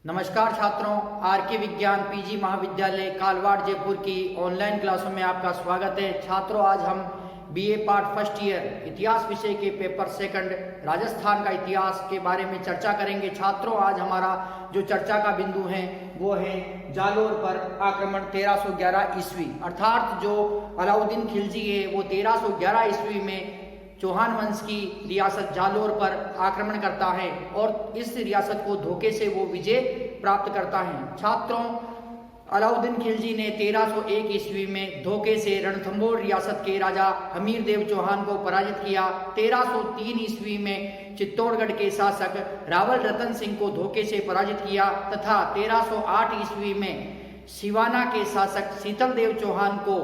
नमस्कार छात्रों, आर के विज्ञान पीजी महाविद्यालय कालवाड़ जयपुर की ऑनलाइन क्लासों में आपका स्वागत है। छात्रों, आज हम बीए पार्ट फर्स्ट ईयर इतिहास विषय के पेपर सेकंड राजस्थान का इतिहास के बारे में चर्चा करेंगे। छात्रों, आज हमारा जो चर्चा का बिंदु है वो है जालोर पर आक्रमण 1311 ईस्वी, अर्थात जो अलाउद्दीन खिलजी है वो 1311 ईस्वी में चौहान वंश की रियासत जालोर पर आक्रमण करता है और इस रियासत को धोखे से वो विजय प्राप्त करता है। छात्रों, अलाउद्दीन खिलजी ने 1301 ईस्वी में धोखे से रणथंभौर रियासत के राजा हमीर देव चौहान को पराजित किया। 1303 ईस्वी में चित्तौड़गढ़ के शासक रावल रतन सिंह को धोखे से पराजित किया तथा 1308 ईस्वी में सिवाना के शासक शीतल देव चौहान को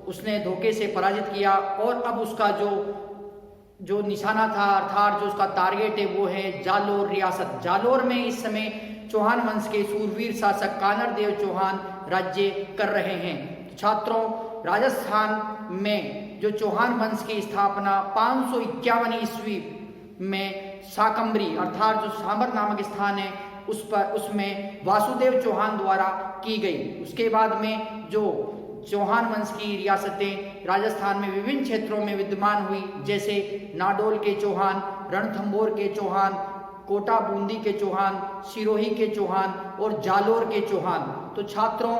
उसने धोखे से पराजित किया। और अब उसका जो निशाना था अर्थात जो उसका टारगेट है वो है जालोर रियासत। जालोर में इस समय चौहान वंश के सूरवीर शासक कानड़ देव चौहान राज्य कर रहे हैं। छात्रों, राजस्थान में जो चौहान वंश की स्थापना 551 ईस्वी में साकंबरी अर्थात जो सांबर नामक स्थान है उसमें वासुदेव चौहान द्वारा की गई। उसके बाद में जो चौहान वंश की रियासतें राजस्थान में विभिन्न क्षेत्रों में विद्यमान हुई, जैसे नाडोल के चौहान, रणथंभौर के चौहान, कोटा बूंदी के चौहान, सिरोही के चौहान और जालोर के चौहान। तो छात्रों,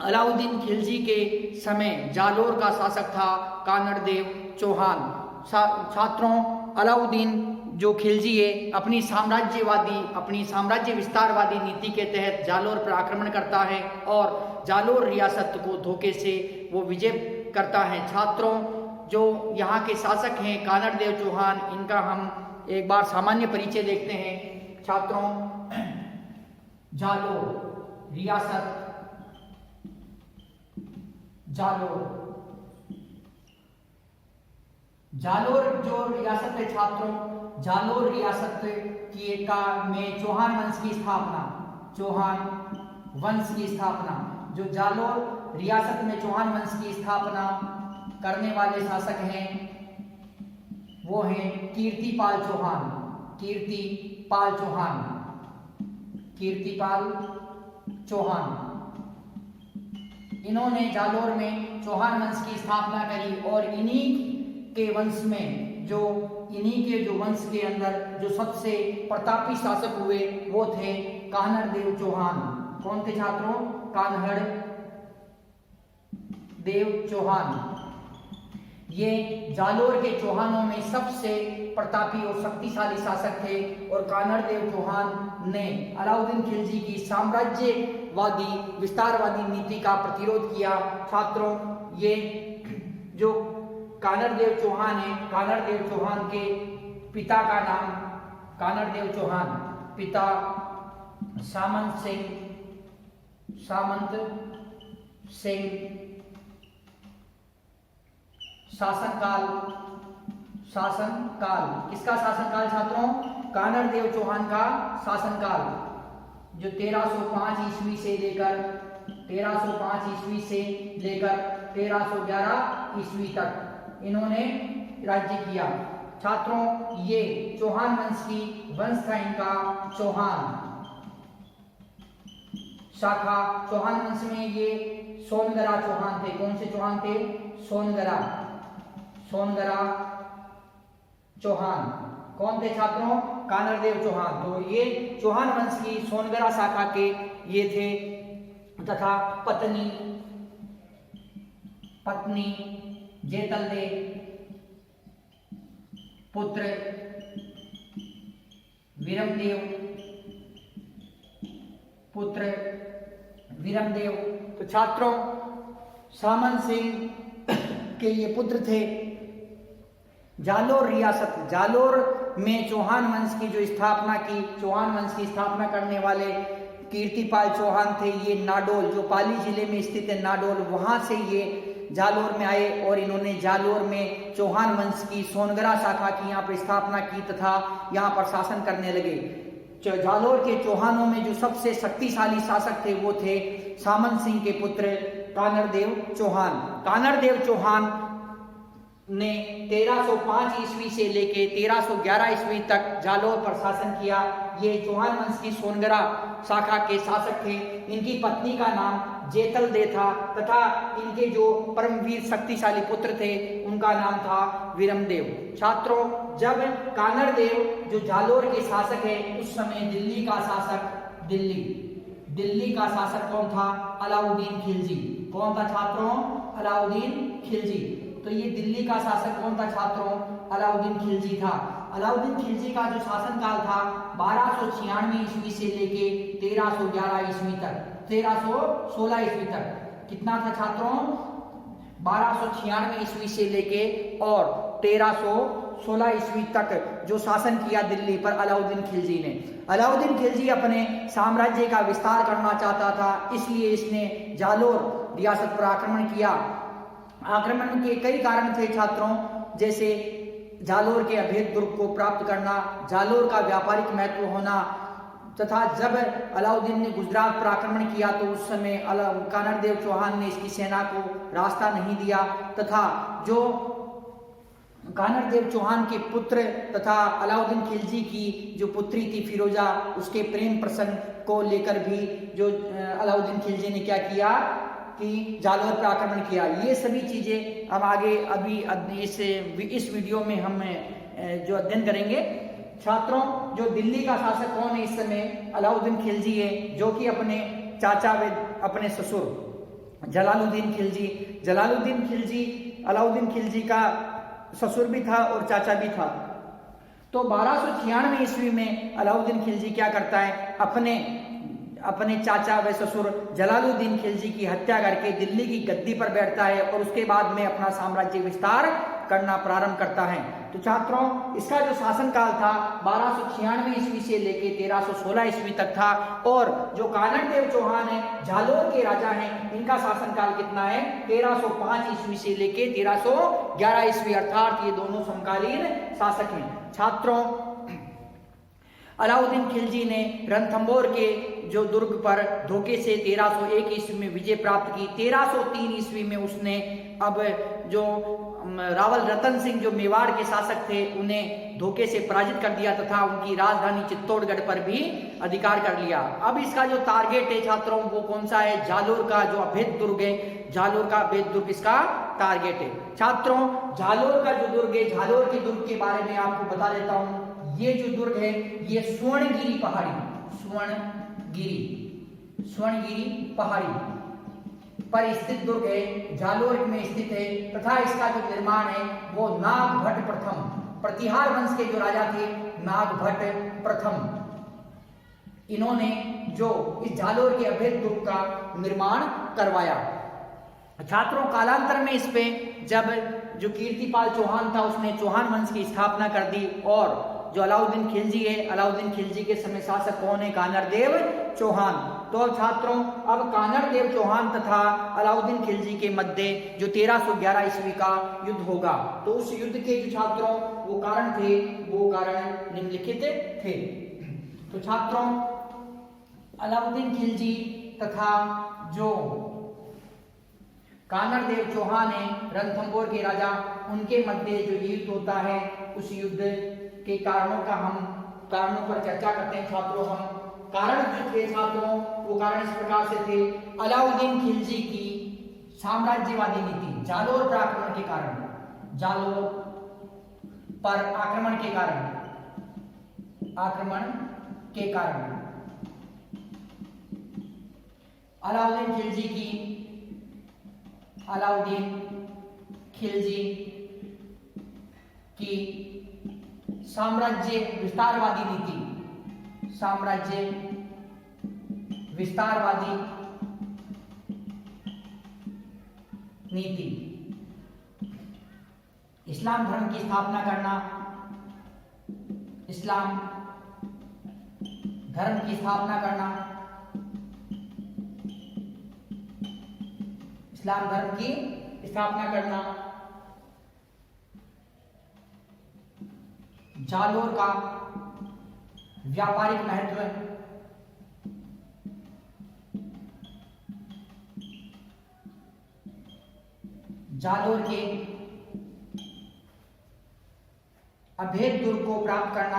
अलाउद्दीन खिलजी के समय जालोर का शासक था कानड़ देव चौहान। छात्रों, अलाउद्दीन जो खिलजी है अपनी साम्राज्य विस्तारवादी नीति के तहत जालोर पर आक्रमण करता है और जालोर रियासत को धोखे से वो विजय करता है। छात्रों, जो यहाँ के शासक हैं कानड़ देव चौहान, इनका हम एक बार सामान्य परिचय देखते हैं। छात्रों, जालोर रियासत, जालोर जो रियासत है छात्रों, जालोर रियासत में चौहान वंश की स्थापना, जो जालोर रियासत में चौहान वंश की स्थापना करने वाले शासक हैं वो हैं कीर्तिपाल चौहान। इन्होंने जालोर में चौहान वंश की स्थापना करी और इन्हीं के वंश के अंदर जो सबसे प्रतापी शासक हुए वो थे कानड़ देव चौहान। कौन थे छात्रों? कान्हड़ देव चौहान। ये जालोर के चौहानों में सबसे प्रतापी और शक्तिशाली शासक थे और कानड़ देव चौहान ने अलाउद्दीन खिलजी की साम्राज्यवादी विस्तारवादी नीति का प्रतिरोध किया। छात्रों, ये जो कानड़ देव चौहान है, कानड़ देव चौहान के पिता का नाम कानड़ देव चौहान, पिता सामंत सिंह। शासनकाल किसका शासनकाल छात्रों? कानड़ देव चौहान का शासनकाल, जो 1305 ईस्वी से लेकर 1311 ईस्वी तक इन्होंने राज्य किया। छात्रों, ये चौहान वंश की वंश था इनका चौहान शाखा। चौहान वंश में ये सोनगरा चौहान थे। कौन से चौहान थे? सोनगरा चौहान। कौन थे छात्रों? कानड़ देव चौहान। तो ये चौहान वंश की सोनगरा शाखा के ये थे तथा पत्नी जेतलदेव, पुत्र वीरमदेव। तो छात्रों, सामंत सिंह के ये पुत्र थे। जालोर रियासत, जालोर में चौहान वंश की जो स्थापना की, चौहान वंश की स्थापना करने वाले कीर्तिपाल चौहान थे। ये नाडोल, जो पाली जिले में स्थित है नाडोल, वहां से ये जालोर में आए और इन्होंने जालोर में चौहान वंश की सोनगरा शाखा की यहाँ पर स्थापना की तथा यहाँ पर शासन करने लगे। जालोर के चौहानों में जो सबसे शक्तिशाली शासक थे वो थे सामंत सिंह के पुत्र कानड़ देव चौहान। कानड़ देव चौहान ने 1305 ईस्वी से लेके 1311 ईस्वी तक जालौर पर शासन किया। ये चौहान वंश की सोनगरा शाखा के शासक थे। इनकी पत्नी का नाम जेतल दे था तथा इनके जो परमवीर शक्तिशाली पुत्र थे उनका नाम था वीरमदेव। छात्रों, जब कानड़ देव जो जालौर के शासक है उस समय दिल्ली का शासक कौन था? अलाउद्दीन खिलजी। कौन था छात्रों? अलाउद्दीन खिलजी। तो ये दिल्ली का शासक कौन था छात्रों? अलाउद्दीन खिलजी था। अलाउद्दीन खिलजी का जो शासनकाल था 1296 ईस्वी से लेके 1311 ईस्वी तक, 1316 ईस्वी तक। कितना था छात्रों? 1296 ईस्वी से लेके और 1316 ईस्वी तक जो शासन किया दिल्ली पर अलाउद्दीन खिलजी ने। अलाउद्दीन खिलजी अपने साम्राज्य का विस्तार करना चाहता था, इसलिए इसने जालौर रियासत पर आक्रमण किया। आक्रमण के कई कारण थे छात्रों, जैसे जालौर के अभेद दुर्ग को प्राप्त करना, जालौर का व्यापारिक महत्व होना, तथा जब अलाउद्दीन ने गुजरात पर आक्रमण किया तो उस समय कानड़ देव चौहान ने इसकी सेना को रास्ता नहीं दिया, तथा जो कानड़ देव चौहान के पुत्र तथा अलाउद्दीन खिलजी की जो पुत्री थी फिरोजा, उसके प्रेम प्रसंग को लेकर भी जो अलाउद्दीन खिलजी ने क्या किया कि जालौर पर आक्रमण किया। ये सभी चीजें हम आगे अभी इस वीडियो में हम जो अध्ययन करेंगे। छात्रों, जो दिल्ली का शासक कौन है इस समय? अलाउद्दीन खिलजी है, जो कि अपने चाचा व अपने ससुर जलालुद्दीन खिलजी अलाउद्दीन खिलजी का ससुर भी था और चाचा भी था। तो 1296 ईस्वी में अलाउद्दीन खिलजी क्या करता है? अपने चाचा व ससुर जलालुद्दीन खिलजी की हत्या करके दिल्ली की गद्दी पर बैठता है और उसके बाद में अपना साम्राज्य विस्तार करना प्रारंभ करता है। तो छात्रों, इसका जो शासनकाल था 1296 ईस्वी से लेके 1316 ईस्वी तक था। और जो कानड़ देव चौहान है, जालौर के राजा हैं, इनका शासनकाल कितना है? 1305 ईस्वी से लेके 1311 ईस्वी, अर्थात ये दोनों समकालीन शासक हैं। छात्रों, अलाउद्दीन खिलजी ने रणथंभौर के जो दुर्ग पर धोखे से 1301 ईस्वी में विजय प्राप्त की। 1303 ईस्वी में उसने अब जो रावल रतन सिंह जो मेवाड़ के शासक थे उन्हें धोखे से पराजित कर दिया तथा उनकी राजधानी चित्तौड़गढ़ पर भी अधिकार कर लिया। अब इसका जो टारगेट है छात्रों वो कौन सा है? जालौर का जो अभेद दुर्ग है, जालौर का अभेद दुर्ग इसका टारगेट है। छात्रों, जालौर का जो दुर्ग है, जालौर के दुर्ग के बारे में आपको बता देता हूं। ये जो दुर्ग है ये स्वर्णगिरी पहाड़ी पर स्थित दुर्ग है, जालौर में स्थित है तथा इसका जो निर्माण है वो नागभट्ट प्रथम, प्रतिहार वंश के जो राजा थे नागभट्ट प्रथम, इन्होंने जो इस जालौर के अभेद दुर्ग का निर्माण करवाया। छात्रों, कालांतर में इस पे जब जो कीर्तिपाल चौहान था उसने चौहान वंश की स्थापना कर दी और जो अलाउद्दीन खिलजी है, अलाउद्दीन खिलजी के समय शासक कौन है? कानड़ देव चौहान। तो छात्रों, अब कानड़ देव चौहान तथा अलाउद्दीन खिलजी के मध्य जो 1311 ईस्वी का युद्ध होगा, तो उस युद्ध के जो छात्रों वो कारण थे, वो कारण निम्नलिखित थे। तो छात्रों, अलाउद्दीन खिलजी तथा जो कानड़ देव चौहान है, रणथंभौर के राजा, उनके मध्य जो युद्ध होता है उस युद्ध के कारणों पर चर्चा करते हैं छात्रों। हम कारण जो थे छात्रों वो कारण इस प्रकार से थे। अलाउद्दीन खिलजी की साम्राज्यवादी नीति, जालौर पर आक्रमण के कारण, अलाउद्दीन खिलजी की साम्राज्य विस्तारवादी नीति, इस्लाम धर्म की स्थापना करना, इस्लाम धर्म की स्थापना करना, जालौर का व्यापारिक महत्व, जालौर के अभेद दुर्ग को प्राप्त करना,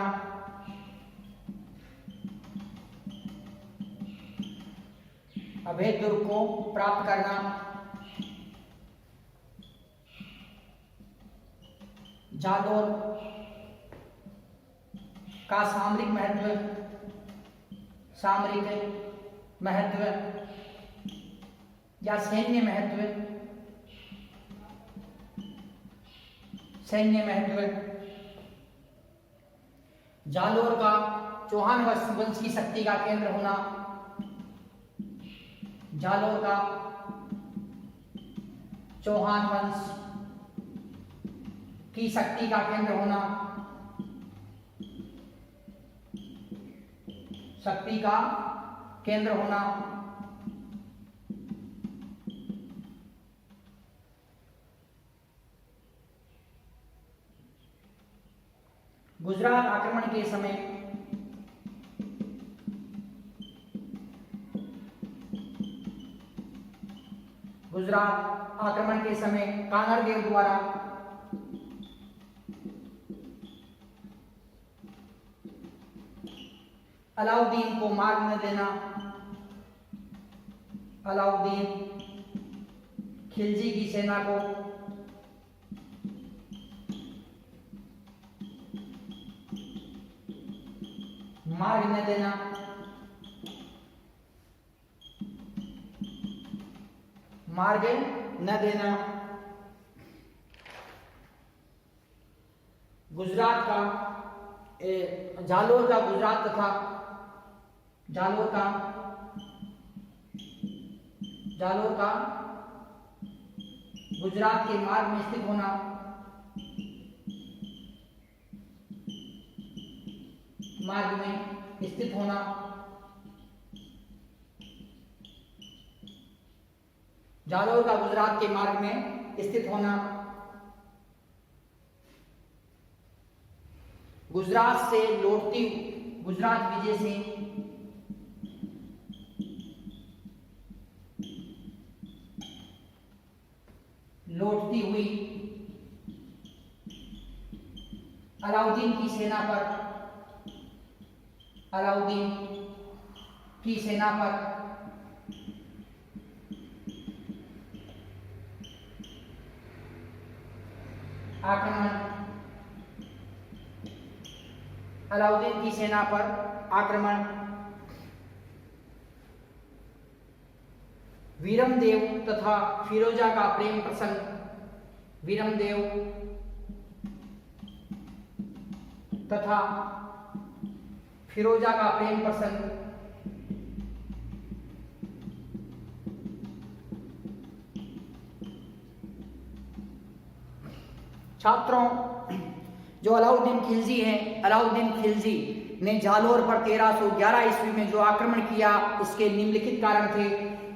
अभेद दुर्ग को प्राप्त करना, जालोर का सामरिक महत्व, सामरिक महत्व या सैन्य महत्व, सैन्य महत्व, जालोर का चौहान वंश की शक्ति का केंद्र होना, जालोर का चौहान वंश की शक्ति का केंद्र होना, शक्ति का केंद्र होना, गुजरात आक्रमण के समय गुजरात आक्रमण के समय कानरदेव द्वारा अलाउद्दीन को मार्ग न देना, अलाउद्दीन खिलजी की सेना को मार्ग न देना, मार्ग न देना, गुजरात का जालोर का गुजरात तथा जालोर का गुजरात के मार्ग में स्थित होना, मार्ग में स्थित होना, जालोर का गुजरात के मार्ग में स्थित होना, गुजरात से लौटती गुजरात विजय से लौटती हुई अलाउद्दीन की सेना पर, अलाउद्दीन की सेना पर आक्रमण, अलाउद्दीन की सेना पर आक्रमण, वीरमदेव तथा फिरोजा का प्रेम प्रसंग, वीरमदेव तथा फिरोजा का प्रेम प्रसंग, छात्रों जो अलाउद्दीन खिलजी हैं, अलाउद्दीन खिलजी ने जालोर पर 1311 ईस्वी में जो आक्रमण किया, इसके निम्नलिखित कारण थे।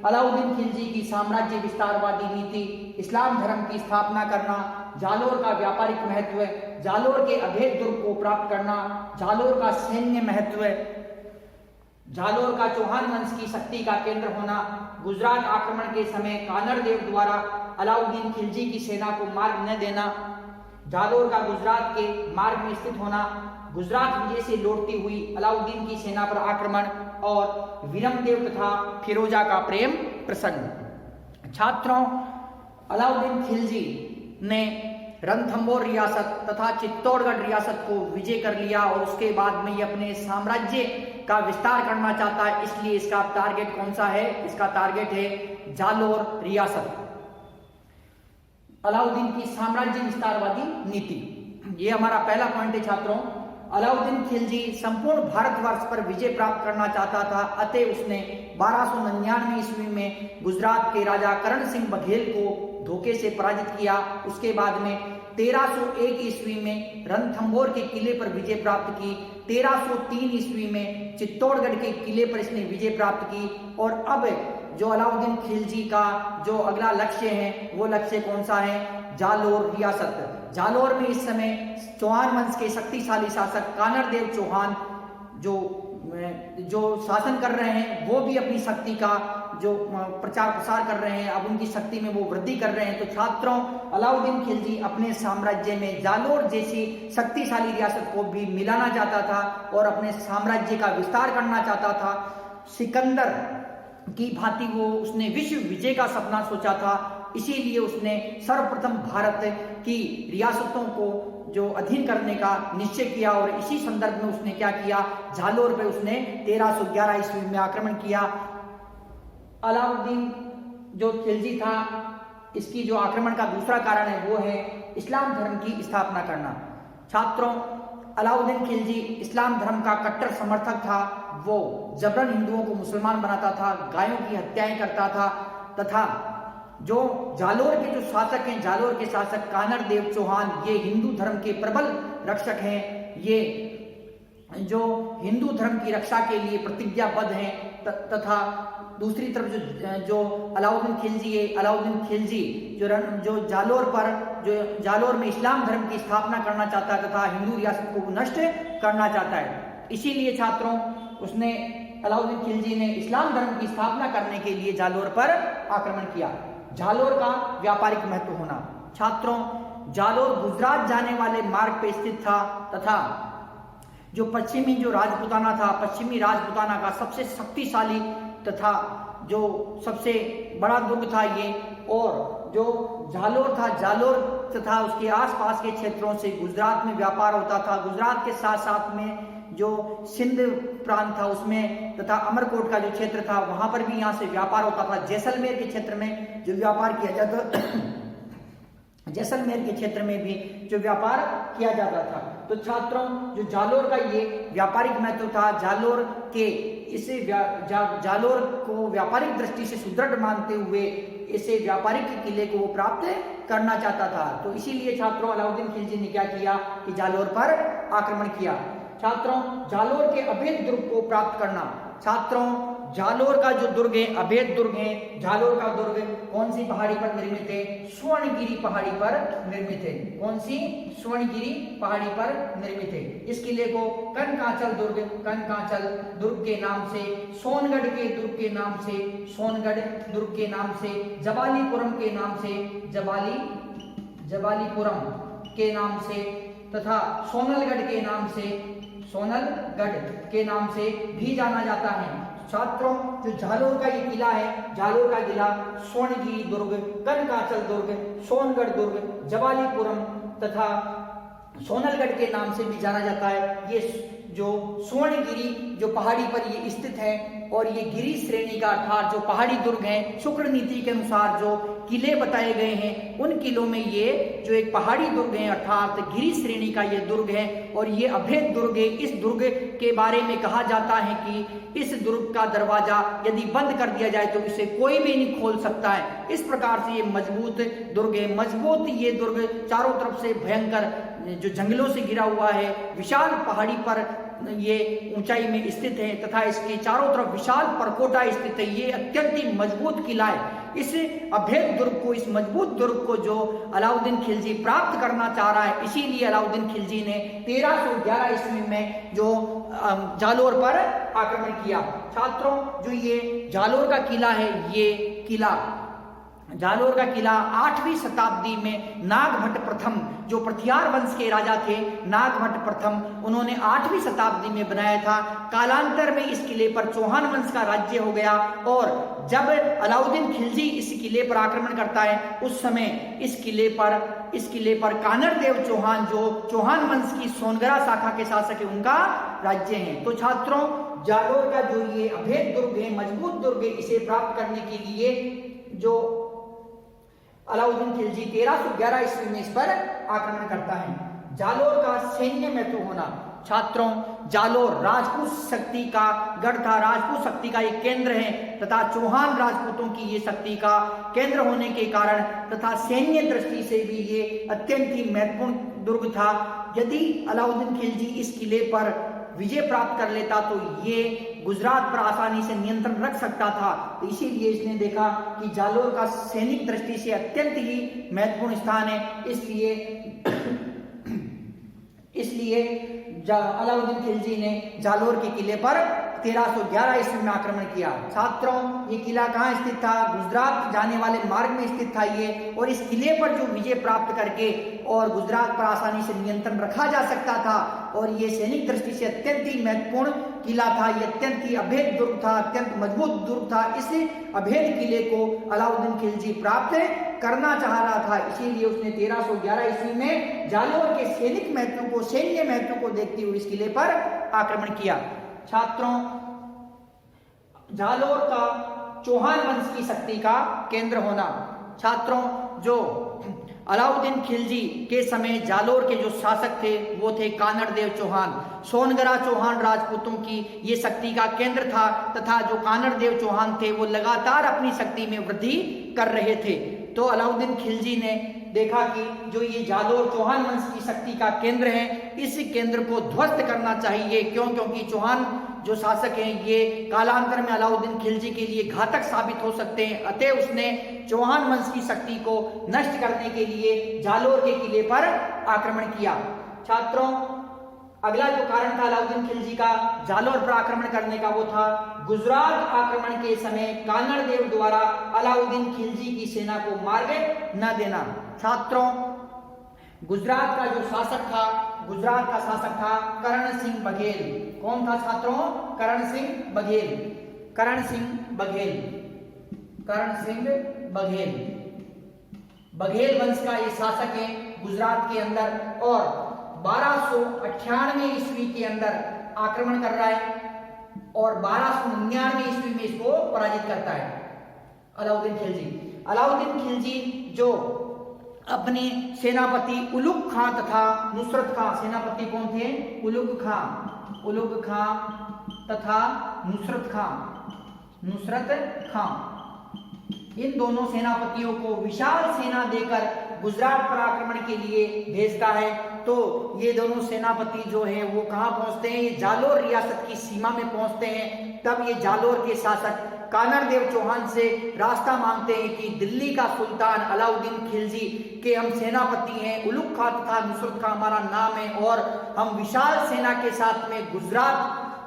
अलाउद्दीन खिलजी की साम्राज्य विस्तारवादी नीति, इस्लाम धर्म की स्थापना करना, जालोर का व्यापारिक महत्व, जालोर के अभेद दुर्ग को प्राप्त करना, जालोर का सैन्य महत्व, जालोर का चौहान वंश की शक्ति का केंद्र होना, गुजरात आक्रमण के समय कानरदेव द्वारा अलाउद्दीन खिलजी की सेना को मार्ग न देना, जालोर का गुजरात के मार्ग में स्थित होना, गुजरात विजय से लौटती हुई अलाउद्दीन की सेना पर आक्रमण और वीरमदेव तथा फिरोजा का प्रेम प्रसंग। छात्रों अलाउद्दीन खिलजी ने रणथंबोर रियासत तथा चित्तौड़गढ़ रियासत को विजय कर लिया और उसके बाद में ये अपने साम्राज्य का विस्तार करना चाहता है, इसलिए इसका टारगेट कौन सा है? इसका टारगेट है जालोर रियासत। अलाउद्दीन की साम्राज्य विस्तारवादी नीति, ये हमारा पहला पॉइंट है छात्रों। अलाउद्दीन खिलजी संपूर्ण भारतवर्ष पर विजय प्राप्त करना चाहता था, अतः उसने 1299 ईस्वी में गुजरात के राजा करण सिंह बघेल को धोखे से पराजित किया। उसके बाद में 1301 ईस्वी में रणथंबोर के किले पर विजय प्राप्त की, 1303 ईस्वी में चित्तौड़गढ़ के किले पर इसने विजय प्राप्त की। और अब जो अलाउद्दीन खिलजी का जो अगला लक्ष्य है वो लक्ष्य कौन सा है? जालोर रियासत। जालोर में इस समय चौहान वंश के शक्तिशाली शासक कानरदेव चौहान जो शासन कर रहे हैं, वो भी अपनी शक्ति का जो प्रचार प्रसार कर रहे हैं, अब उनकी शक्ति में वो वृद्धि कर रहे हैं। तो छात्रों, अलाउद्दीन खिलजी अपने साम्राज्य में जालोर जैसी शक्तिशाली रियासत को भी मिलाना चाहता था और अपने साम्राज्य का विस्तार करना चाहता था। सिकंदर की भांति उसने विश्व विजय का सपना सोचा था, इसीलिए उसने सर्वप्रथम भारत की रियासतों को जो अधीन करने का निश्चय किया और इसी संदर्भ में उसने क्या किया, जालोर पे उसने 1311 ईस्वी में आक्रमण किया। अलाउद्दीन जो खिलजी था, इसकी जो आक्रमण का दूसरा कारण है वो है इस्लाम धर्म की स्थापना करना। छात्रों, अलाउद्दीन खिलजी इस्लाम धर्म का कट्टर समर्थक था। वो जबरन हिंदुओं को मुसलमान बनाता था, गायों की हत्याएं करता था तथा जो जालोर के जो शासक हैं, जालोर के शासक कानर देव चौहान, ये हिंदू धर्म के प्रबल रक्षक हैं। ये जो हिंदू धर्म की रक्षा के लिए प्रतिज्ञाबद्ध हैं तथा दूसरी तरफ जो अलाउद्दीन खिलजी है, अलाउद्दीन खिलजी जो जालोर में इस्लाम धर्म की स्थापना करना चाहता है तथा हिंदू रियासत को नष्ट करना चाहता है। इसीलिए छात्रों, उसने अलाउद्दीन खिलजी ने इस्लाम धर्म की स्थापना करने के लिए जालोर पर आक्रमण किया। जालोर का व्यापारिक महत्व होना। छात्रों, जालोर गुजरात जाने वाले मार्ग पर स्थित था तथा जो पश्चिमी जो राजपूताना था, पश्चिमी राजपूताना का सबसे शक्तिशाली तथा जो सबसे बड़ा दुर्ग था ये। और जो जालोर था, जालोर तथा उसके आसपास के क्षेत्रों से गुजरात में व्यापार होता था। गुजरात के साथ साथ में जो सिंध प्रांत था उसमें तथा अमरकोट का जो क्षेत्र था वहां पर भी यहाँ से व्यापार होता था। जैसलमेर के क्षेत्र में जो व्यापार किया जाता जैसलमेर के क्षेत्र में भी जो व्यापार किया जाता था। तो छात्रों, जो जालोर का ये व्यापारिक महत्व था, जालोर के इसे जालोर को व्यापारिक दृष्टि से सुदृढ़ मानते हुए इसे व्यापारिक किले को वो प्राप्त करना चाहता था। तो इसीलिए छात्रों, अलाउद्दीन खिलजी ने क्या किया कि जालोर पर आक्रमण किया। छात्रों, जालोर के अभेद दुर्ग को प्राप्त करना। छात्रों, जालोर का जो दुर्ग है, अभेद दुर्ग है। जालोर का दुर्ग कौन सी पहाड़ी पर निर्मित है? स्वर्णगिरी पहाड़ी पर निर्मित है। कौन सी? स्वर्णगिरी पहाड़ी पर निर्मित है। इस किले को कनकाचल दुर्ग के नाम से, सोनगढ़ के दुर्ग के नाम से, सोनगढ़ दुर्ग के नाम से, जबालीपुरम के नाम से, जबालीपुरम के नाम से तथा सोनलगढ़ के नाम से, सोनलगढ़ के नाम से भी जाना जाता है। छात्रों, जो जालोर का ये किला है, जालोर का किला स्वर्णगिरी दुर्ग, कनकाचल दुर्ग, सोनगढ़ दुर्ग, जबालीपुरम तथा सोनलगढ़ के नाम से भी जाना जाता है। ये जो स्वर्णगिरी जो पहाड़ी पर ये स्थित है और ये गिरी श्रेणी का अर्थात जो पहाड़ी दुर्ग है, शुक्र नीति के अनुसार जो किले बताए गए हैं उन किलों में ये जो एक पहाड़ी दुर्ग है अर्थात गिरी श्रेणी का ये दुर्ग है और ये अभेद दुर्ग है। इस दुर्ग के बारे में कहा जाता है कि इस दुर्ग का दरवाजा यदि बंद कर दिया जाए तो इसे कोई भी नहीं खोल सकता है। इस प्रकार से ये मजबूत दुर्ग है। मजबूत ये दुर्ग चारों तरफ से भयंकर जो जंगलों से घिरा हुआ है, विशाल पहाड़ी पर ये ऊंचाई में स्थित है तथा इसके चारों तरफ विशाल परकोटा स्थित है। ये अत्यंत ही मजबूत किला है। इस अभेद दुर्ग को, इस मजबूत दुर्ग को जो अलाउद्दीन खिलजी प्राप्त करना चाह रहा है, इसीलिए अलाउद्दीन खिलजी ने 1311 ईस्वी में जो जालोर पर आक्रमण किया। छात्रों, जो ये जालोर का किला है, ये किला जालोर का किला 8वीं शताब्दी में नागभट्ट प्रथम जो प्रथियार वंश के राजा थे, नागभट्ट प्रथम, उन्होंने 8वीं शताब्दी में बनाया था। कालांतर में इस किले पर चौहान वंश का राज्य हो गया और जब अलाउद्दीन खिलजी इस किले पर आक्रमण करता है उस समय इस किले पर कानर देव चौहान जो चौहान वंश की सोनगढ़ शाखा के शासक है, उनका राज्य है। तो छात्रों, जालोर का जो ये अभेद दुर्ग है, मजबूत दुर्ग है, इसे प्राप्त करने के लिए जो अलाउद्दीन खिलजी 1311 ईस्वी में इस पर आक्रमण करता है। जालोर का सैन्य महत्व होना। छात्रों, जालोर राजपूत शक्ति का गढ़ था, राजपूत शक्ति का एक केंद्र है तथा चौहान राजपूतों की ये शक्ति का केंद्र होने के कारण तथा सैन्य दृष्टि से भी ये अत्यंत ही महत्वपूर्ण दुर्ग था। यदि अलाउद्दीन खिलजी इस किले पर विजय प्राप्त कर लेता तो ये गुजरात पर आसानी से नियंत्रण रख सकता था। तो इसीलिए इसने देखा कि जालोर का सैनिक दृष्टि से अत्यंत ही महत्वपूर्ण स्थान है, इसलिए अलाउद्दीन खिलजी ने जालोर के किले पर 1311 ईस्वी में आक्रमण किया। छात्रों, ये किला कहाँ स्थित था? गुजरात जाने वाले मार्ग में स्थित था ये, और इस किले पर जो विजय प्राप्त करके और गुजरात पर आसानी से नियंत्रण रखा जा सकता था, और ये सैनिक दृष्टि से अत्यंत ही महत्वपूर्ण किला था। ये अत्यंत ही अभेद दुर्ग था, अत्यंत मजबूत दुर्ग था। इस अभेद किले को अलाउद्दीन खिलजी प्राप्त करना चाह रहा था, इसीलिए उसने 1311 ईस्वी में जालोर के सैनिक महत्व को, सैन्य महत्व को देखते हुए इस किले पर आक्रमण किया। छात्रों, जालोर का चौहान वंश की शक्ति का केंद्र होना। छात्रों, जो अलाउद्दीन खिलजी के समय जालोर के जो शासक थे वो थे कानड़ देव चौहान। सोनगरा चौहान राजपूतों की ये शक्ति का केंद्र था, तथा जो कानड़ देव चौहान थे वो लगातार अपनी शक्ति में वृद्धि कर रहे थे। तो अलाउद्दीन खिलजी ने देखा कि जो ये जालोर चौहान वंश की शक्ति का केंद्र है, इस केंद्र को ध्वस्त करना चाहिए। क्योंकि चौहान जो शासक हैं ये कालांतर में अलाउद्दीन खिलजी के लिए घातक साबित हो सकते हैं। अतः उसने चौहान वंश की शक्ति को नष्ट करने के लिए जालोर के किले पर आक्रमण किया। छात्रों, अगला जो कारण था अलाउद्दीन खिलजी का जालोर पर आक्रमण करने का, वो था गुजरात आक्रमण के समय कानड़ देव द्वारा अलाउद्दीन खिलजी की सेना को मार्ग न देना। छात्रों, गुजरात का जो शासक था, गुजरात का शासक था करण सिंह बघेल। कौन था छात्रों? करण सिंह बघेल। करण सिंह बघेल, करण सिंह बघेल, बघेल वंश का ये शासक है गुजरात के अंदर, और 1298 ईस्वी के अंदर आक्रमण कर रहा है और 1299 ईस्वी में इसको पराजित करता है अलाउद्दीन खिलजी। अलाउद्दीन खिलजी जो अपने सेनापति उलुग खां तथा नुसरत खां, सेनापति कौन थे? उलुग खां तथा नुसरत खां, इन दोनों सेनापतियों को विशाल सेना देकर गुजरात पर आक्रमण के लिए भेजता है। तो ये दोनों सेनापति जो हैं वो कहाँ पहुंचते हैं? ये जालोर रियासत की सीमा में पहुंचते हैं। तब ये जालोर के शासक कानड़ देव चौहान से रास्ता मांगते हैं कि दिल्ली का सुल्तान अलाउद्दीन खिलजी के हम सेनापति हैं, उलुग खां तथा नुसरत खां हमारा नाम है, और हम विशाल सेना के साथ में गुजरात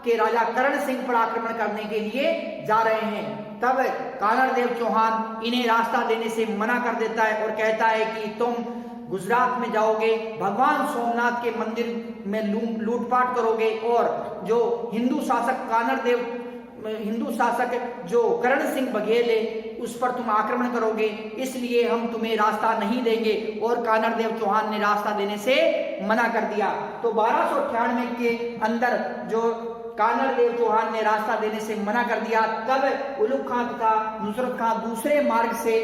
के राजा करण सिंह पर आक्रमण करने के लिए जा रहे हैं। तब कानड़ देव चौहान इन्हें रास्ता देने से मना कर देता है और कहता है कि तुम गुजरात में जाओगे, भगवान सोमनाथ के मंदिर में लूटपाट करोगे, और जो हिंदू शासक जो करण सिंह बघेल है उस पर तुम आक्रमण करोगे, इसलिए हम तुम्हें रास्ता नहीं देंगे। और कानड़ देव चौहान ने रास्ता देने से मना कर दिया। तो 1298 के अंदर जो कानड़ देव चौहान ने रास्ता देने से मना कर दिया, तब उलुग खां तथा नुसरत खां दूसरे मार्ग से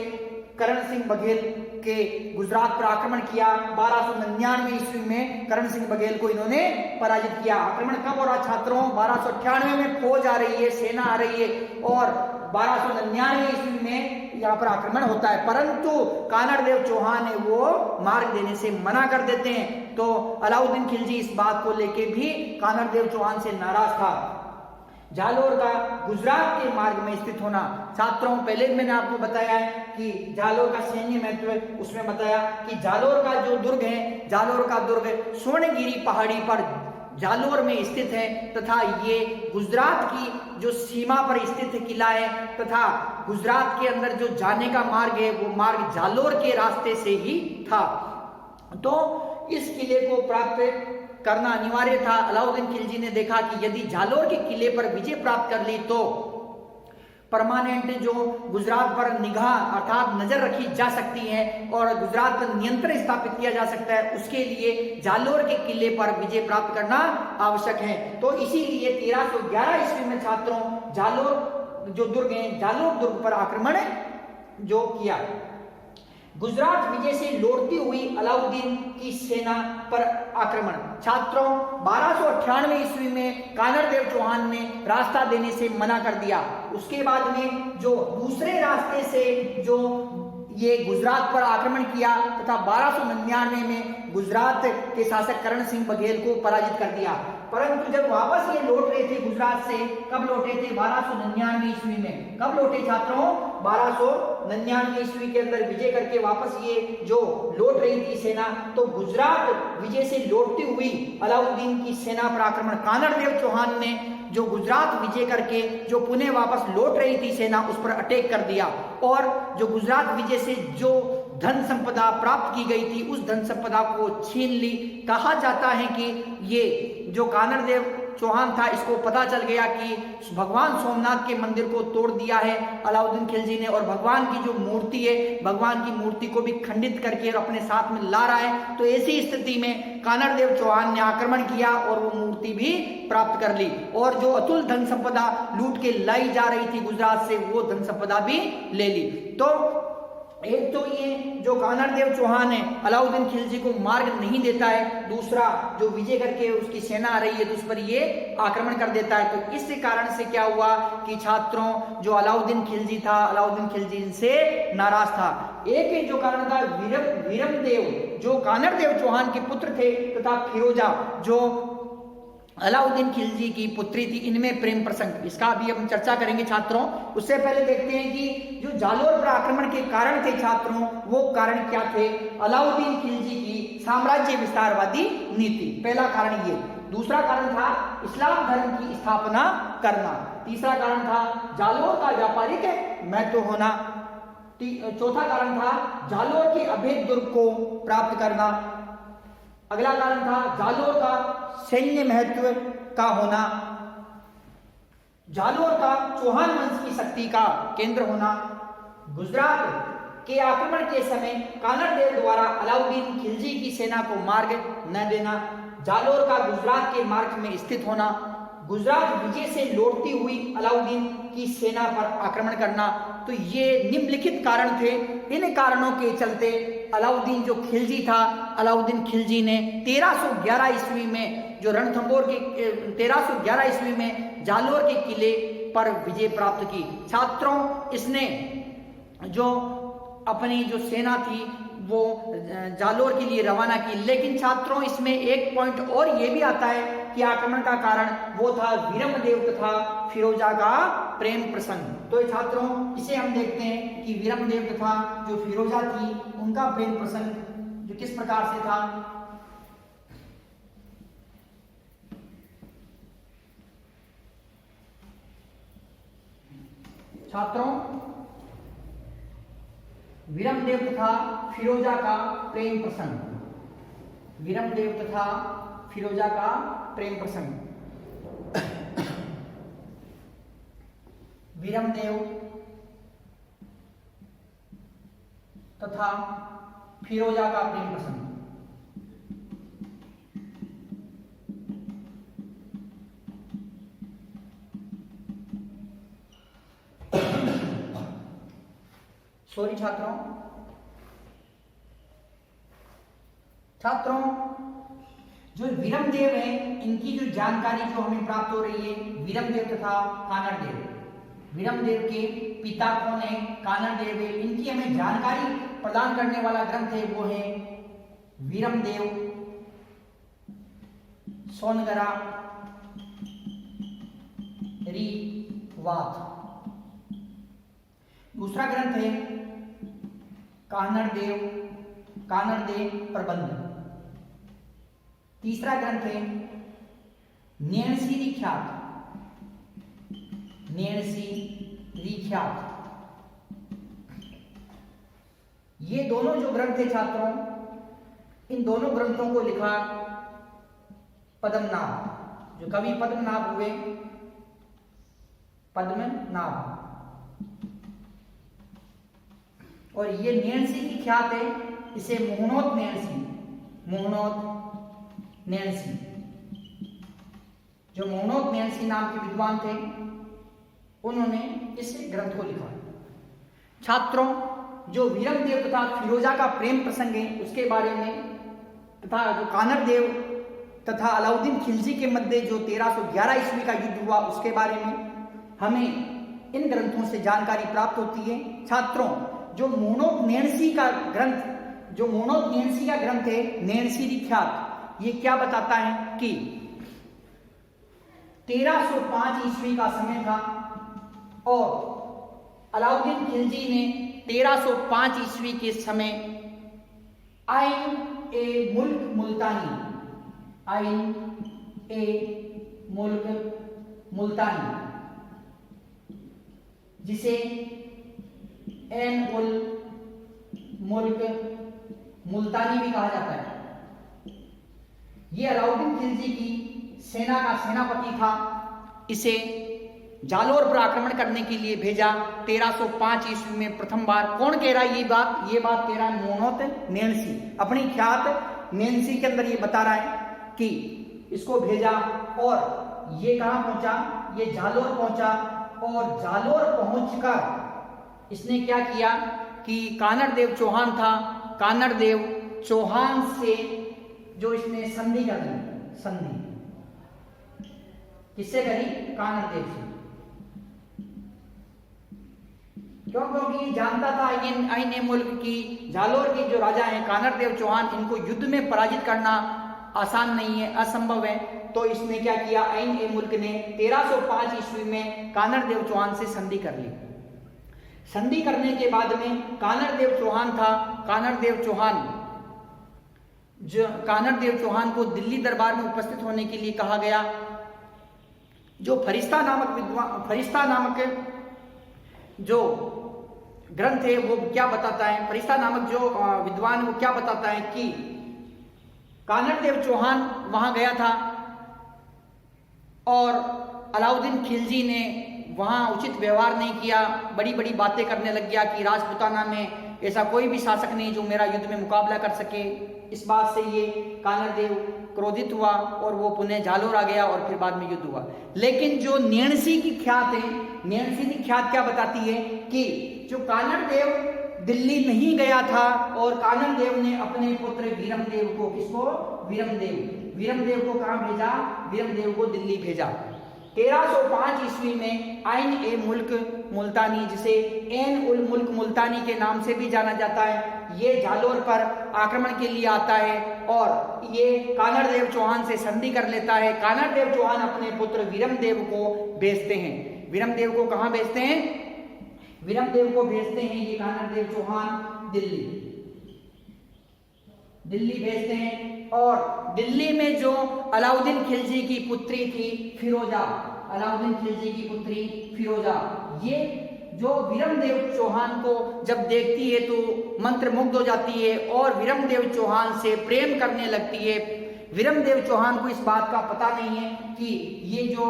करण सिंह बघेल के गुजरात पर आक्रमण किया। 1299 ईस्वी में करण सिंह बघेल को इन्होंने पराजित किया। आक्रमण कब हो रहा छात्रों? 1298 में फौज आ रही है, सेना आ रही है, और 1299 ईस्वी में यहाँ पर आक्रमण होता है, परंतु कानड़ देव चौहान है वो मार्ग देने से मना कर देते हैं। तो अलाउद्दीन खिलजी इस बात को लेके भी कानड़ देव चौहान से नाराज था। जालोर का गुजरात के मार्ग में स्थित होना। छात्रों, पहले मैंने आपको बताया है कि जालोर का सैन्य महत्व, उसमें बताया कि जालोर का जो दुर्ग है, जालोर का दुर्ग स्वर्णगिरी पहाड़ी पर जालोर में स्थित है, तथा ये गुजरात की जो सीमा पर स्थित किला है, तथा गुजरात के अंदर जो जाने का मार्ग है वो मार्ग जालोर के रास्ते से ही था। तो इस किले को प्राप्त करना अनिवार्य था। अलाउद्दीन खिलजी ने देखा कि यदि जालोर के किले पर विजय प्राप्त कर ली तो परमानेंट जो गुजरात पर निगाह अर्थात नजर रखी जा सकती है और गुजरात पर नियंत्रण स्थापित किया जा सकता है, उसके लिए जालोर के किले पर विजय प्राप्त करना आवश्यक है। तो इसीलिए 1311 ईस्वी में छात्रों जालोर जो दुर्ग है, जालोर दुर्ग पर आक्रमण जो किया। गुजरात विजय से लौटती हुई अलाउद्दीन की सेना पर आक्रमण। छात्रों, 1298 ईस्वी में कानड़ देव चौहान ने रास्ता देने से मना कर दिया। उसके बाद में जो दूसरे रास्ते से जो ये गुजरात पर आक्रमण किया तथा 1299 में गुजरात के शासक करण सिंह बघेल को पराजित कर दिया। परंतु जब वापस ये लौट रहे थे गुजरात से, कब लौटे थे? 1299 ईस्वी में। कब लौटे छात्रों? 1299 ईस्वी के अंदर विजय करके वापस ये जो लौट रही थी सेना, तो गुजरात विजय से लौटती हुई अलाउद्दीन की सेना पर आक्रमण कानड़ देव चौहान ने जो गुजरात विजय करके जो पुणे वापस लौट रही थी सेना, उस पर अटैक कर दिया और जो गुजरात विजय से जो धन संपदा प्राप्त की गई थी उस धन संपदा को छीन ली। कहा जाता है कि ये जो कानड़देव चौहान था, इसको पता चल गया कि भगवान सोमनाथ के मंदिर को तोड़ दिया है अलाउद्दीन खिलजी ने और भगवान की जो मूर्ति है, भगवान की मूर्ति को भी खंडित करके और अपने साथ में ला रहा है। तो ऐसी स्थिति में कानड़देव चौहान ने आक्रमण किया और वो मूर्ति भी प्राप्त कर ली और जो अतुल धन संपदा लूट के लाई जा रही थी गुजरात से, वो धन संपदा भी ले ली। तो एक तो ये जो कानड़देव चौहान है अलाउद्दीन खिलजी को मार्ग नहीं देता है, दूसरा जो विजय करके उसकी सेना आ रही है तो उस पर ये आक्रमण कर देता है। तो इस कारण से क्या हुआ कि छात्रों जो अलाउद्दीन खिलजी था, अलाउद्दीन खिलजी इनसे नाराज था। एक जो कारण था वीरमदेव, जो कानड़देव चौहान के पुत्र थे, तथा फिरोजा जो अलाउद्दीन खिलजी की पुत्री थी, इनमें प्रेम प्रसंग, इसका भी हम चर्चा करेंगे छात्रों। उससे पहले देखते हैं कि जो जालोर पर आक्रमण के कारण थे छात्रों, वो कारण क्या थे? अलाउद्दीन खिलजी की साम्राज्य विस्तारवादी नीति, पहला कारण ये। दूसरा कारण था इस्लाम धर्म की स्थापना करना। तीसरा कारण था जालोर का व्यापारिक महत्व होना। चौथा कारण था जालोर के अभेद दुर्ग को प्राप्त करना। अगला कारण था जालोर का सैन्य महत्व का होना, जालोर का चौहान वंश की शक्ति का केंद्र होना, गुजरात के आक्रमण के समय कानड़देव द्वारा अलाउद्दीन खिलजी की सेना को मार्ग न देना, जालोर का गुजरात के मार्ग में स्थित होना, गुजरात विजय से लौटती हुई अलाउद्दीन की सेना पर आक्रमण करना। तो ये निम्नलिखित कारण थे। इन कारणों के चलते अलाउद्दीन जो खिलजी था, अलाउद्दीन खिलजी ने 1311 ईस्वी में जो रणथंबोर के 1311 ईस्वी में जालोर के किले पर विजय प्राप्त की। छात्रों, इसने जो अपनी जो सेना थी वो जालोर के लिए रवाना की। लेकिन छात्रों, इसमें एक पॉइंट और ये भी आता है कि आक्रमण का कारण वो था वीरमदेव तथा फिरोजा का प्रेम प्रसंग। तो छात्रों, इसे हम देखते हैं कि वीरमदेव तथा जो फिरोजा थी उनका प्रेम प्रसंग जो किस प्रकार से था। छात्रों, वीरमदेव तथा फिरोजा का प्रेम प्रसंग, वीरमदेव तथा फिरोजा का प्रेम प्रसंग। वीरमदेव तथा फिरोजा का प्रेम प्रसंग। सॉरी छात्रों, जो वीरमदेव हैं इनकी जो जानकारी जो हमें प्राप्त हो रही है, वीरमदेव तथा कानड़देव, वीरमदेव के पिता कौन है? कानड़देव है। इनकी हमें जानकारी प्रदान करने वाला ग्रंथ है वो है वीरमदेव सोनगरा रीवात। दूसरा ग्रंथ है कानड़देव प्रबंध। तीसरा ग्रंथ है नैणसी रिख्यात। ये दोनों जो ग्रंथ थे छात्रों, इन दोनों ग्रंथों को लिखा पद्मनाभ, जो कवि पद्मनाभ हुए, पद्मनाभ। और ये नैणसी की ख्यात है, इसे मोहनोत नैणसी, जो मोहनोत नैणसी नाम के विद्वान थे, उन्होंने इस ग्रंथ को लिखा। छात्रों, जो वीरमदेव तथा फिरोजा का प्रेम प्रसंग है उसके बारे में, तथा जो कानड़देव तथा अलाउद्दीन खिलजी के मध्य जो 1311 ईस्वी का युद्ध हुआ उसके बारे में हमें इन ग्रंथों से जानकारी प्राप्त होती है। छात्रों, जो मोहनोत नैणसी का ग्रंथ है नैणसी रिख्यात, ये क्या बताता है कि 1305 ईस्वी का समय था और अलाउद्दीन खिलजी ने 1305 ईस्वी के समय आइन ए मुल्क मुल्तानी, जिसे एन उल मुल्क मुल्तानी भी कहा जाता है। ये अलाउद्दीन खिलजी की सेना का सेनापति था। इसे जालोर पर आक्रमण करने के लिए भेजा 1305 ईस्वी में प्रथम बार। कौन कह रहा है ये बात कह रहा है मोनोत नेन्सी, अपनी ख्यात नेन्सी के अंदर ये बता रहा है कि इसको भेजा और ये कहां पहुंचा, ये जालोर पहुंचा और जालोर पहुंचकर इसने क्या किया कि कानड़देव चौहान था, कानड़देव चौहान से जो इसने संधि कर दी, संधि किससे करी, कानड़देव से। क्यों? क्योंकि जानता था आईने मुल्क की जालोर के जो राजा हैं कानड़देव चौहान, इनको युद्ध में पराजित करना आसान नहीं है, असंभव है। तो इसने क्या किया, आइन ए मुल्क ने 1305 ईस्वी में कानड़देव चौहान से संधि कर ली। संधि करने के बाद में कानड़देव चौहान था, कानड़देव चौहान को दिल्ली दरबार में उपस्थित होने के लिए कहा गया। जो फरिश्ता नामक जो ग्रंथ है वो क्या बताता है, फरिश्ता नामक जो विद्वान वो क्या बताता है कि कानड़देव चौहान वहां गया था और अलाउद्दीन खिलजी ने वहां उचित व्यवहार नहीं किया, बड़ी बड़ी बातें करने लग गया कि राजपूताना में ऐसा कोई भी शासक नहीं जो मेरा युद्ध में मुकाबला कर सके। इस बात से ये कानड़देव क्रोधित हुआ और वो पुनः जालोर आ गया और फिर बाद में युद्ध हुआ। लेकिन जो नेन्सी की ख्यात है, नेन्सी की ख्यात क्या बताती है कि जो कानड़देव दिल्ली नहीं गया था और कानड़देव ने अपने पुत्र वीरमदेव को, किसको, वीरमदेव को कहां भेजा, वीरमदेव को दिल्ली भेजा। 1305 ईस्वी में आइन ए मुल्क मुल्तानी, जिसे एन उल मुल्क मुल्तानी के नाम से भी जाना जाता है, ये जालोर पर आक्रमण के लिए आता है और ये कानड़देव चौहान से संधि कर लेता है। कानड़देव चौहान अपने पुत्र वीरमदेव को भेजते हैं। वीरमदेव को कहां भेजते हैं, वीरमदेव को भेजते हैं ये कानड़देव चौहान दिल्ली भेजते हैं। और दिल्ली में जो अलाउद्दीन खिलजी की पुत्री थी फिरोजा, अलाउद्दीन खिलजी की पुत्री फिरोजा, ये जो वीरमदेव चौहान को जब देखती है तो मंत्रमुग्ध हो जाती है और वीरमदेव चौहान से प्रेम करने लगती है। वीरमदेव चौहान को इस बात का पता नहीं है कि ये जो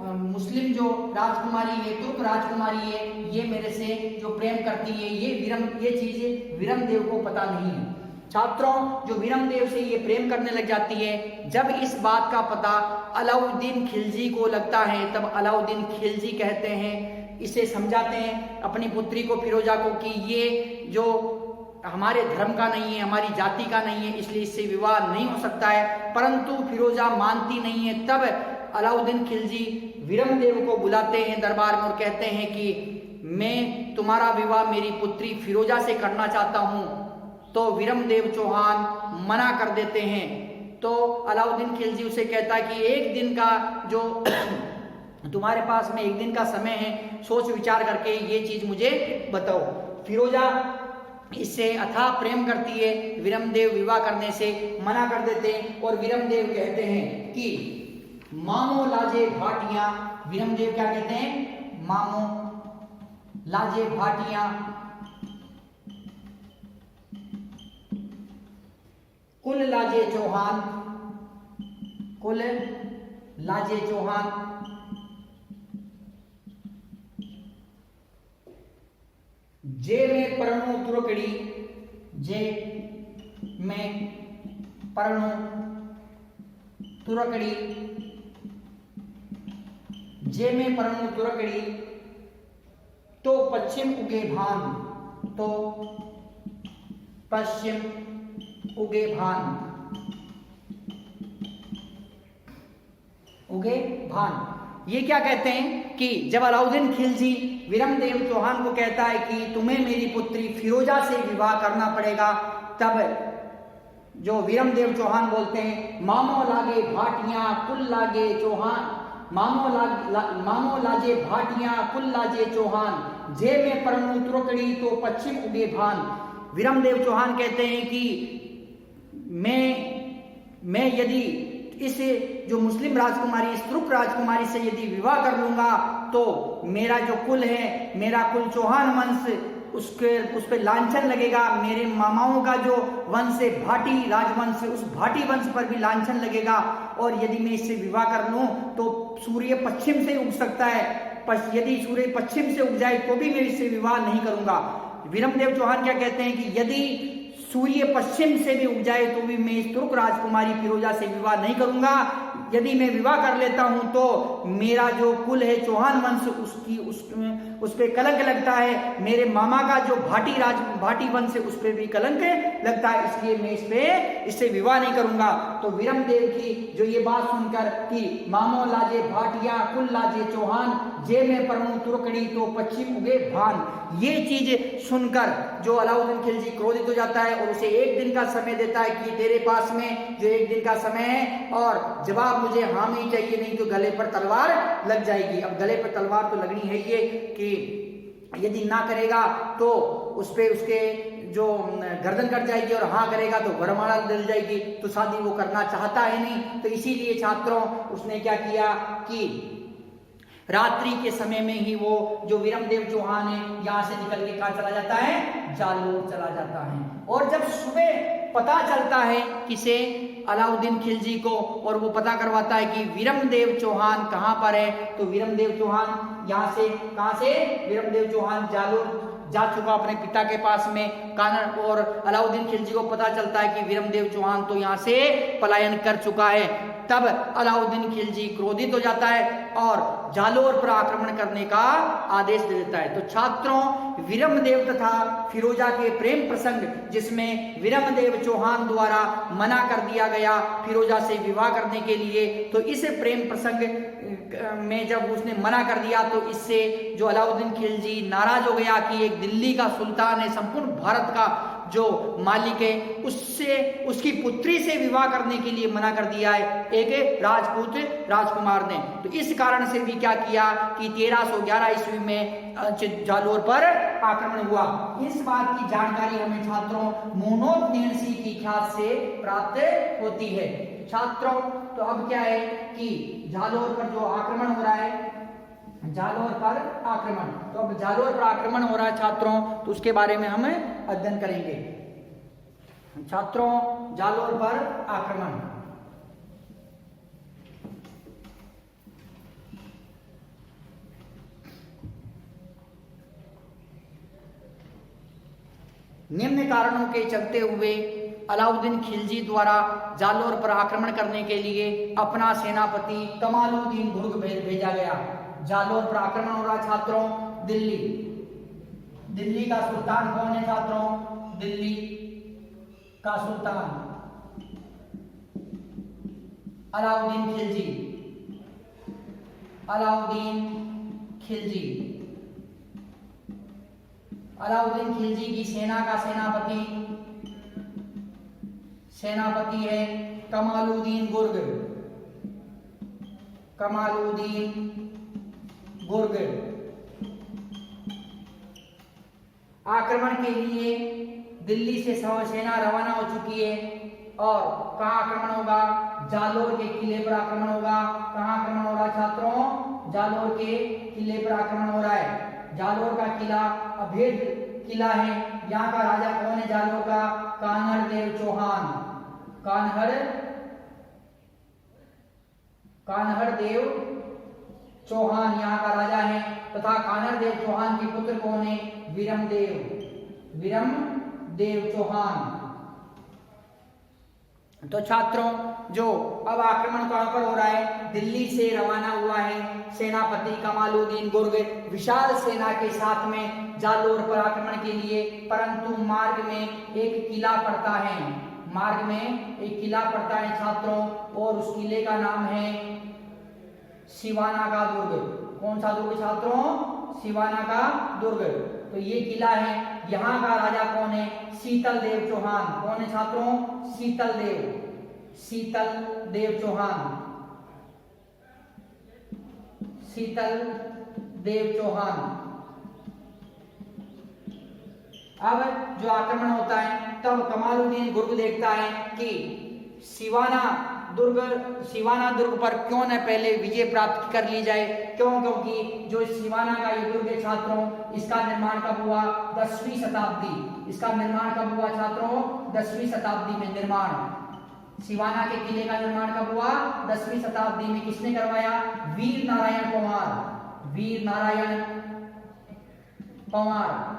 मुस्लिम जो राजकुमारी है, तुर्क राजकुमारी है, ये मेरे से जो प्रेम करती है, ये चीज वीरमदेव को पता नहीं है। छात्रों, जो वीरमदेव से ये प्रेम करने लग जाती है, जब इस बात का पता अलाउद्दीन खिलजी को लगता है तब अलाउद्दीन खिलजी कहते हैं, इसे समझाते हैं अपनी पुत्री को, फिरोजा को, कि ये जो हमारे धर्म का नहीं है, हमारी जाति का नहीं है, इसलिए इससे विवाह नहीं हो सकता है। परंतु फिरोजा मानती नहीं है। तब अलाउद्दीन खिलजी वीरमदेव को बुलाते हैं दरबार में और कहते हैं कि मैं तुम्हारा विवाह मेरी पुत्री फिरोजा से करना चाहता हूं। तो वीरमदेव चौहान मना कर देते हैं। तो अलाउद्दीन खिलजी उसे कहता है कि एक दिन का जो तुम्हारे पास में एक दिन का समय है, सोच विचार करके ये चीज मुझे बताओ। फिरोजा इससे अथाह प्रेम करती है, वीरमदेव विवाह करने से मना कर देते हैं और वीरमदेव कहते हैं कि मामो लाजे भाटियां, वीरमदेव क्या कहते हैं, मामो लाजे भाटियां, कुल लाजे चौहान, कुल लाजे चौहान, जे में परनु तुरकड़ी, जे में परनु तुरकड़ी, जे में परनु तुरकड़ी, तो पश्चिम उगे भान, तो पश्चिम उगे भान, उगे भान। ये क्या कहते हैं कि जब अलाउद्दीन खिलजी वीरमदेव चौहान को कहता है कि तुम्हें मेरी पुत्री फिरोजा से विवाह करना पड़ेगा, तब जो वीरमदेव चौहान बोलते हैं, मामो लागे भाटियां कुल लागे चौहान, मामो लाजे भाटियां कुल लाजे चौहान, जे में परनु तुरकड़ी तो पश्चिम उगे भान। वीरमदेव चौहान कहते हैं कि मैं यदि इस जो मुस्लिम राजकुमारी, इस तुर्क राजकुमारी से यदि विवाह कर लूंगा तो मेरा जो कुल है, मेरा कुल चौहान वंश, उस पे लांछन लगेगा। मेरे मामाओं का जो वंश है भाटी राजवंश, उस भाटी वंश पर भी लांछन लगेगा। और यदि मैं इससे विवाह कर लूं तो सूर्य पश्चिम से उग सकता है, यदि सूर्य पश्चिम से उग जाए तो भी मैं इससे विवाह नहीं करूंगा। विरमदेव चौहान क्या कहते हैं कि यदि सूर्य पश्चिम से भी उग जाए तो भी मैं इस तुर्क राजकुमारी फिरोजा से विवाह नहीं करूंगा। यदि मैं विवाह कर लेता हूं तो मेरा जो कुल है चौहान वंश, उस पे कलंक लगता है। मेरे मामा का जो भाटी वंश है उस पे भी कलंक लगता है, इसलिए मैं इससे विवाह नहीं करूंगा। तो विरमदेव की जो ये बात सुनकर कि मामो लाजे भाटिया कुल लाजे चौहान, जे में परमु तुर्कड़ी तो पश्चिम उगे भान, ये चीज सुनकर जो अलाउद्दीन खिलजी क्रोधित हो जाता है और उसे एक दिन का समय देता है कि तेरे पास में जो एक दिन का समय है और जवाब मुझे हाँ में ही चाहिए, नहीं तो गले पर तलवार लग जाएगी। अब गले पर तलवार तो लगनी है ये कि यदि ना करेगा तो उसके जो गर्दन कट जाएगी और हाँ करेगा तो वरमाला डल जाएगी। तो शादी वो करना चाहता है नहीं। तो इसीलिए छात्रों उसने क्या किया कि रात्रि के समय में ही वो जो विरमदेव चौहान है यहां से निकल के कहां चला जाता है, जालोर चला जाता है। और जब सुबह पता चलता है किसे, अलाउद्दीन खिलजी को, और वो पता करवाता है कि विरमदेव चौहान कहां पर है, तो विरमदेव चौहान यहां से कहां से, विरमदेव चौहान जालोर जा चुका अपने पिता के पास में कानड़। और अलाउद्दीन खिलजी को पता चलता है कि विरमदेव चौहान तो यहाँ से पलायन कर चुका है। तब अलाउद्दीन खिलजी क्रोधित हो जाता है और जालोर पर आक्रमण करने का आदेश दे देता है। तो छात्रों विरमदेव तथा फिरोजा के प्रेम प्रसंग, जिसमें विरमदेव चौहान द्वारा मना कर दिया गया फिरोजा से विवाह करने के लिए, तो इस प्रेम प्रसंग में जब उसने मना कर दिया तो इससे जो अलाउद्दीन खिलजी नाराज हो गया कि एक दिल्ली का सुल्तान है, संपूर्ण भारत का जो मालिक है, उससे उसकी पुत्री से विवाह करने के लिए मना कर दिया है एक राजपूत राजकुमार ने। तो इस कारण से भी क्या किया कि 1311 ईस्वी में जालोर पर आक्रमण हुआ। इस बात की जानकारी हमें छात्रों मोनोत नेल्सी की ख्यात से प्राप्त होती है। छात्रों तो अब क्या है कि जालोर पर जो आक्रमण हो रहा है, जालोर पर आक्रमण, तो अब जालोर पर आक्रमण हो रहा है छात्रों, तो उसके बारे में हम अध्ययन करेंगे। छात्रों जालोर पर आक्रमण, निम्न कारणों के चलते हुए अलाउद्दीन खिलजी द्वारा जालोर पर आक्रमण करने के लिए अपना सेनापति कमालुद्दीन गुर्ग भेजा गया। जालोर पर आक्रमण हो रहा छात्रों, दिल्ली का सुल्तान कौन है छात्रों, दिल्ली का सुल्तान अलाउद्दीन खिलजी, अलाउद्दीन खिलजी, अलाउद्दीन खिलजी की सेना का सेनापति है कमालुद्दीन गुर्ग, कमालुद्दीन गुर्ग। आक्रमण के लिए दिल्ली से सेना रवाना हो चुकी है और कहां आक्रमण होगा, जालोर के किले पर आक्रमण होगा। कहां आक्रमण हो रहा है छात्रों, जालोर के किले पर आक्रमण हो रहा है। जालोर का किला अभेद किला है। यहाँ का राजा कौन है जालोर का, कान्हड़ देव चौहान, कान्हड़ देव चौहान यहाँ का राजा है। तथा कान्हड़ देव चौहान के पुत्र कौन है, विरमदेव चौहान। तो छात्रों जो अब आक्रमण कहां पर हो रहा है, दिल्ली से रवाना हुआ है सेनापति कमालुद्दीन गुर्ग विशाल सेना के साथ में जालोर पर आक्रमण के लिए। परंतु मार्ग में एक किला पड़ता है, मार्ग में एक किला पड़ता है छात्रों, और उस किले का नाम है सिवाना का दुर्ग। कौन सा दुर्ग छात्रों, सिवाना का दुर्ग। तो ये किला है। यहाँ का राजा कौन है, शीतल देव चौहान। कौन है छात्रों, शीतल देव चौहान, शीतल देव चौहान। अब जो आक्रमण होता है तब कमालुद्दीन गुर्ग देखता है कि सिवाना सिवाना दुर्ग पर क्यों न पहले विजय प्राप्त कर ली जाए। क्यों? क्योंकि जो सिवाना का ये दुर्ग है छात्रों, इसका निर्माण कब हुआ? 10वीं शताब्दी। इसका निर्माण कब हुआ छात्रों? 10वीं शताब्दी में निर्माण। सिवाना के किले का निर्माण कब हुआ? 10वीं शताब्दी में। किसने करवाया? वीर नारायण पंवार। वीर नारायण पंवार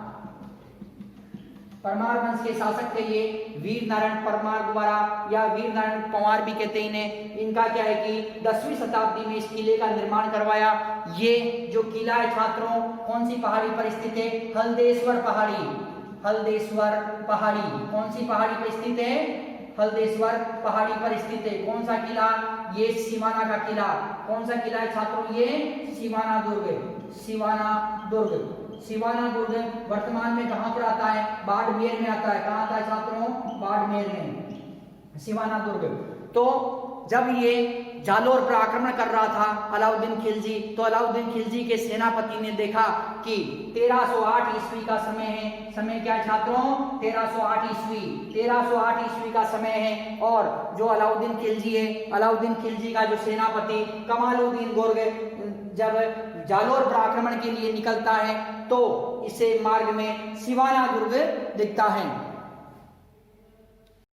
परमार वंश के शासक थे ये, वीर नारायण परमार द्वारा, या वीर नारायण पंवार भी कहते हैं इन्हें। इनका क्या है कि 10वीं शताब्दी में इस किले का निर्माण करवाया। ये जो किला है छात्रों, कौन सी पहाड़ी पर स्थित है? हल्देश्वर पहाड़ी। हल्देश्वर पहाड़ी कौन सी पहाड़ी पर स्थित है? हल्देश्वर पहाड़ी पर स्थित है। कौन सा किला? ये सिवाना का किला। कौन सा किला है छात्रों? ये सिवाना दुर्ग। सिवाना दुर्ग। सिवाना दुर्ग वर्तमान में कहां पर आता है? बाड़मेर में आता है। कहां आता है छात्रों? बाड़मेर में सिवाना दुर्ग। तो जब ये जालोर पर आक्रमण कर रहा था अलाउद्दीन खिलजी, तो अलाउद्दीन खिलजी के सेनापति ने देखा कि 1308 ईस्वी का समय है। समय क्या है छात्रों? 1308 ईस्वी। 1308 ईस्वी का समय है। और जो अलाउद्दीन खिलजी है, अलाउद्दीन खिलजी का जो सेनापति कमालुद्दीन गोरगे जब जालोर पर आक्रमण के लिए निकलता है, तो इसे मार्ग में सिवाना दुर्ग दिखता है।